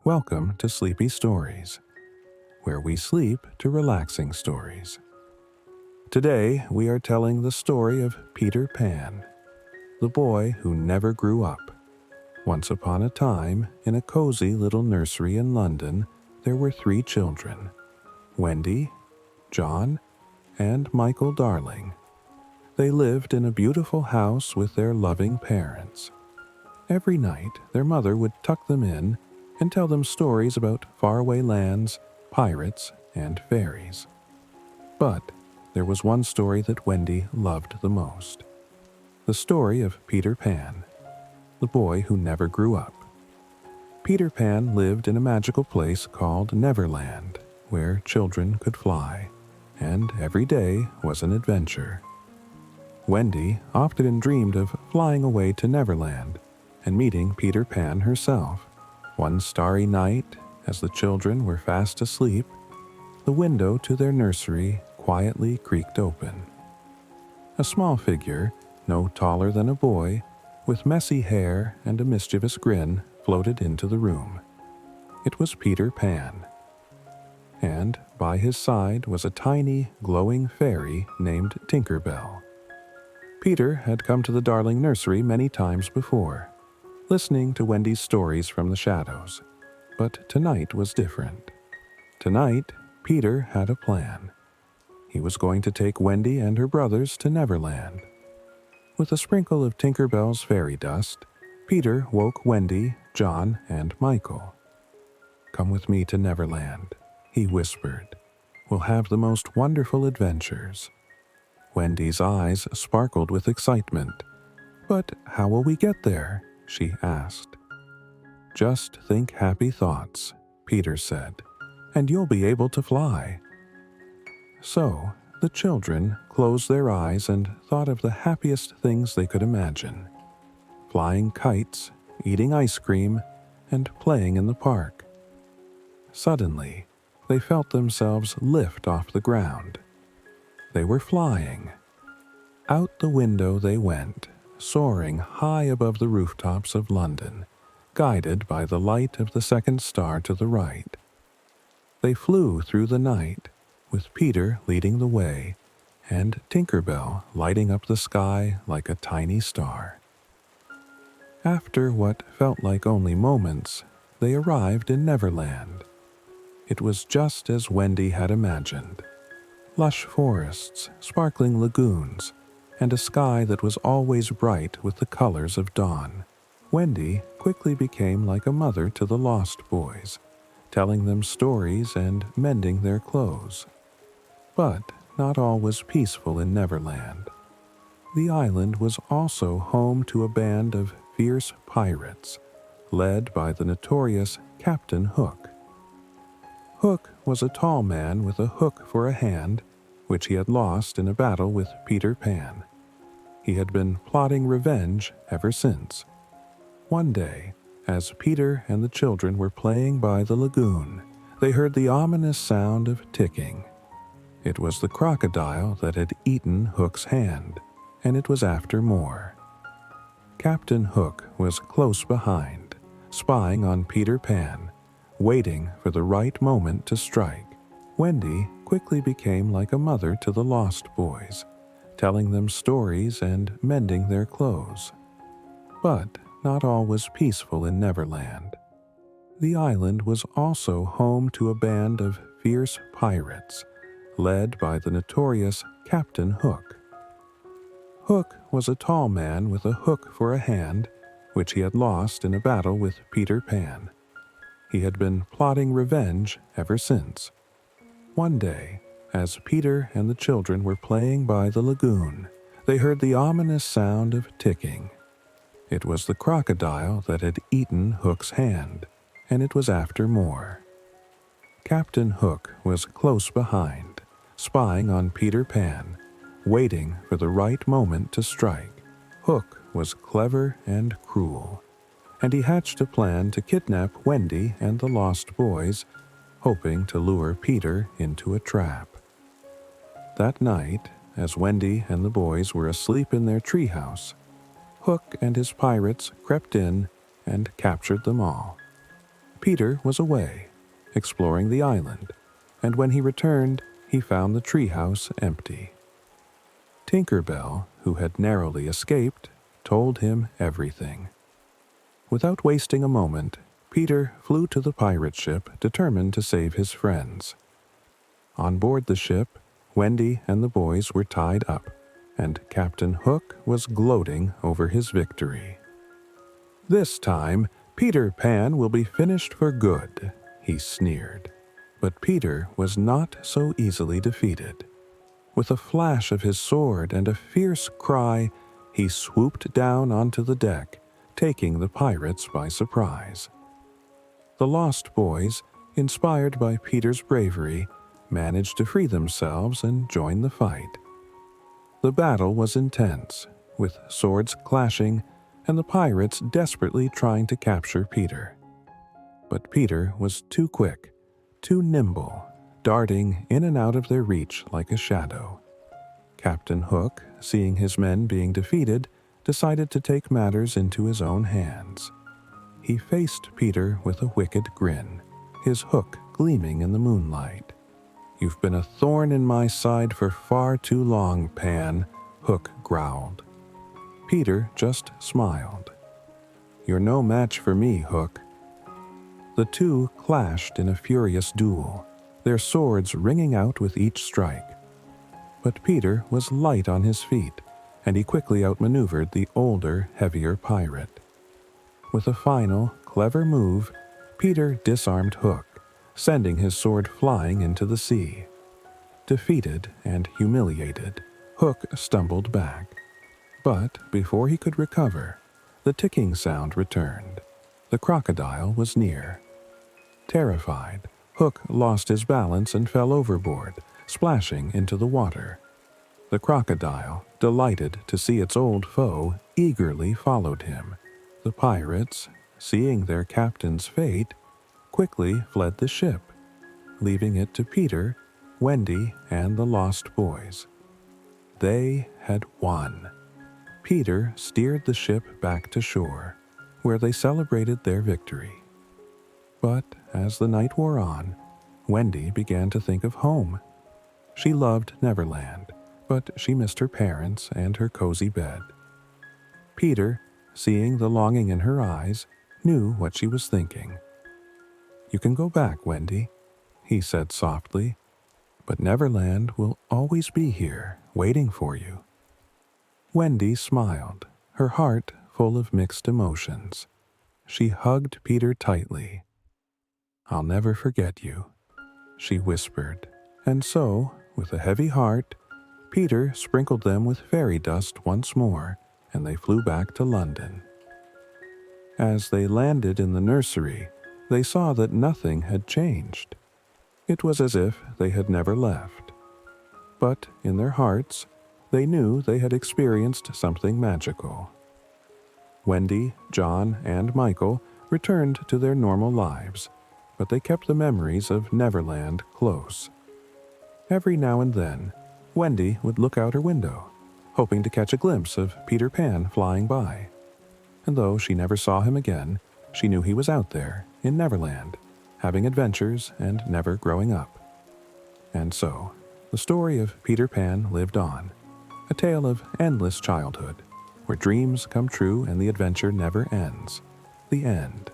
Welcome to Sleepy Stories, where we sleep to relaxing stories. Today we are telling the story of Peter Pan, the boy who never grew up. Once upon a time, in a cozy little nursery in London, there were 3 children, Wendy, John, and Michael Darling. They lived in a beautiful house with their loving parents. Every night, their mother would tuck them in and tell them stories about faraway lands, pirates, and fairies. But there was one story that Wendy loved the most. The story of Peter Pan, the boy who never grew up. Peter Pan lived in a magical place called Neverland, where children could fly, and every day was an adventure. Wendy often dreamed of flying away to Neverland and meeting Peter Pan herself. One starry night, as the children were fast asleep, the window to their nursery quietly creaked open. A small figure, no taller than a boy, with messy hair and a mischievous grin, floated into the room. It was Peter Pan. And by his side was a tiny, glowing fairy named Tinker Bell. Peter had come to the Darling nursery many times before, listening to Wendy's stories from the shadows. But tonight was different. Tonight, Peter had a plan. He was going to take Wendy and her brothers to Neverland. With a sprinkle of Tinker Bell's fairy dust, Peter woke Wendy, John, and Michael. "Come with me to Neverland," he whispered. "We'll have the most wonderful adventures." Wendy's eyes sparkled with excitement. "But how will we get there?" she asked. "Just think happy thoughts," Peter said, "and you'll be able to fly." So the children closed their eyes and thought of the happiest things they could imagine: flying kites, eating ice cream, and playing in the park. Suddenly, they felt themselves lift off the ground. They were flying. Out the window they went, soaring high above the rooftops of London, guided by the light of the second star to the right. They flew through the night, with Peter leading the way, and Tinker Bell lighting up the sky like a tiny star. After what felt like only moments, they arrived in Neverland. It was just as Wendy had imagined. Lush forests, sparkling lagoons, and a sky that was always bright with the colors of dawn. Wendy quickly became like a mother to the lost boys, telling them stories and mending their clothes. But not all was peaceful in Neverland. The island was also home to a band of fierce pirates, led by the notorious Captain Hook. Hook was a tall man with a hook for a hand, which he had lost in a battle with Peter Pan. He had been plotting revenge ever since. One day, as Peter and the children were playing by the lagoon, they heard the ominous sound of ticking. It was the crocodile that had eaten Hook's hand, and it was after more. Captain Hook was close behind, spying on Peter Pan, waiting for the right moment to strike. Wendy quickly became like a mother to the lost boys, telling them stories and mending their clothes. But not all was peaceful in Neverland. The island was also home to a band of fierce pirates, led by the notorious Captain Hook. Hook was a tall man with a hook for a hand, which he had lost in a battle with Peter Pan. He had been plotting revenge ever since. One day, as Peter and the children were playing by the lagoon, they heard the ominous sound of ticking. It was the crocodile that had eaten Hook's hand, and it was after more. Captain Hook was close behind, spying on Peter Pan, waiting for the right moment to strike. Hook was clever and cruel, and he hatched a plan to kidnap Wendy and the lost boys, hoping to lure Peter into a trap. That night, as Wendy and the boys were asleep in their treehouse, Hook and his pirates crept in and captured them all. Peter was away, exploring the island, and when he returned, he found the treehouse empty. Tinker Bell, who had narrowly escaped, told him everything. Without wasting a moment, Peter flew to the pirate ship, determined to save his friends. On board the ship, Wendy and the boys were tied up, and Captain Hook was gloating over his victory. "This time, Peter Pan will be finished for good," he sneered. But Peter was not so easily defeated. With a flash of his sword and a fierce cry, he swooped down onto the deck, taking the pirates by surprise. The Lost Boys, inspired by Peter's bravery, managed to free themselves and join the fight. The battle was intense, with swords clashing and the pirates desperately trying to capture Peter. But Peter was too quick, too nimble, darting in and out of their reach like a shadow. Captain Hook, seeing his men being defeated, decided to take matters into his own hands. He faced Peter with a wicked grin, his hook gleaming in the moonlight. "You've been a thorn in my side for far too long, Pan," Hook growled. Peter just smiled. "You're no match for me, Hook." The two clashed in a furious duel, their swords ringing out with each strike. But Peter was light on his feet, and he quickly outmaneuvered the older, heavier pirate. With a final, clever move, Peter disarmed Hook, sending his sword flying into the sea. Defeated and humiliated, Hook stumbled back. But before he could recover, the ticking sound returned. The crocodile was near. Terrified, Hook lost his balance and fell overboard, splashing into the water. The crocodile, delighted to see its old foe, eagerly followed him. The pirates, seeing their captain's fate, quickly fled the ship, leaving it to Peter, Wendy, and the Lost Boys. They had won. Peter steered the ship back to shore, where they celebrated their victory. But as the night wore on, Wendy began to think of home. She loved Neverland, but she missed her parents and her cozy bed. Peter, seeing the longing in her eyes, knew what she was thinking. "You can go back, Wendy," he said softly, "but Neverland will always be here, waiting for you." Wendy smiled, her heart full of mixed emotions. She hugged Peter tightly. "I'll never forget you," she whispered, and so, with a heavy heart, Peter sprinkled them with fairy dust once more, and they flew back to London. As they landed in the nursery, they saw that nothing had changed. It was as if they had never left. But in their hearts, they knew they had experienced something magical. Wendy, John, and Michael returned to their normal lives, but they kept the memories of Neverland close. Every now and then, Wendy would look out her window, hoping to catch a glimpse of Peter Pan flying by. And though she never saw him again, she knew he was out there, in Neverland, having adventures and never growing up. And so, the story of Peter Pan lived on, a tale of endless childhood, where dreams come true and the adventure never ends. The end.